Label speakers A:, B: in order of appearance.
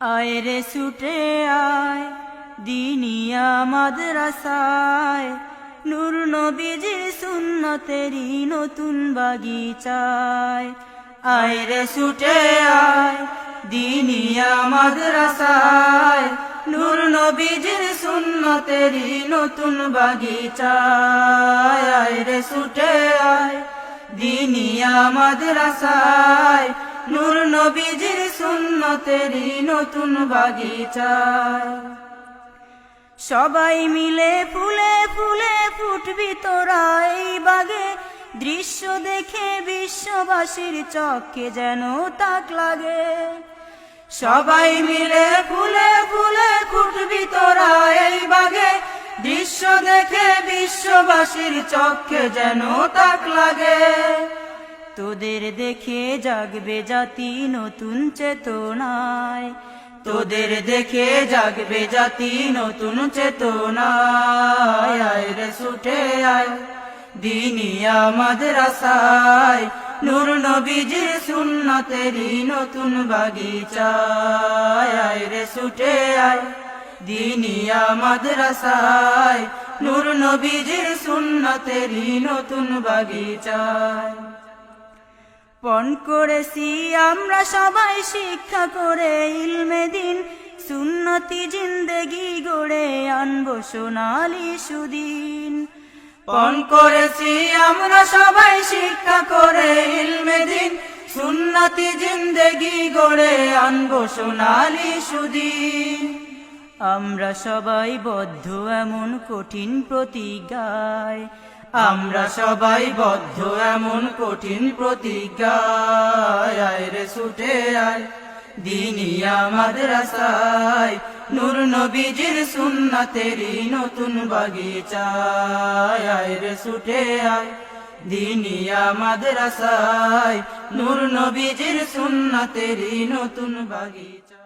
A: আয় রে ছুটে আয় দিনিয়া মাদ্রাসায়, নূর নবীজির সুন্নতেরই নতুন বাগিচায়। আয় রে ছুটে আয় দিনিয়া মাদ্রাসায়, নূর নবীজির সুন্নতেরই নতুন বাগিচায়। আয় রে ছুটে আয় দিনিয়া মাদ্রাসায়, নূর নবীজির সুন্নতেরই নতুন বাগিচায়। সবাই মিলে ফুলে ফুলে ফুটবি তোরা এই বাগে, দৃশ্য দেখে বিশ্ববাসীর চক্ষে যেন তাক লাগে। সবাই মিলে ফুলে ফুলে ফুটবি তোরা এই বাগে, দৃশ্য দেখে বিশ্ববাসীর চক্ষে যেন তাক লাগে। তোদের দেখে জাগবে জাতি নতুন চেতনায়, তোদের দেখে জাগবে জাতি নতুন চেতনায়। আয় রে ছুটে আয় দিনিয়া মাদ্রাসায়, নূর নবীজির সুন্নতেরই নতুন বাগিচায়। আয় রে ছুটে আয় দিনিয়া মাদ্রাসায়, নূর নবীজির সুন্নতেরই নতুন বাগিচায়। পণ করেছি আমরা সবাই শিক্ষা করে ইলমে দিন, সুন্নতি জিন্দেগি গড়ে আনবো সোনালি সুদিন। পণ করেছি আমরা সবাই শিক্ষা করে ইলমে দিন, সুন্নতি জিন্দেগি গড়ে আনবো সোনালি সুদিন। আমরা সবাই বদ্ধ এমন কঠিন প্রতিজ্ঞায়, আমরা সবাই বদ্ধ এমন কঠিন প্রতিজ্ঞায়। আয় রে ছুটে আয় দিনিয়া মাদ্রাসায়, নূর নবীজির সুন্নতেরই নতুন বাগিচায়। আয় রে ছুটে আয় দিনিয়া মাদ্রাসায়, নূর নবীজির সুন্নতেরই নতুন বাগিচায়।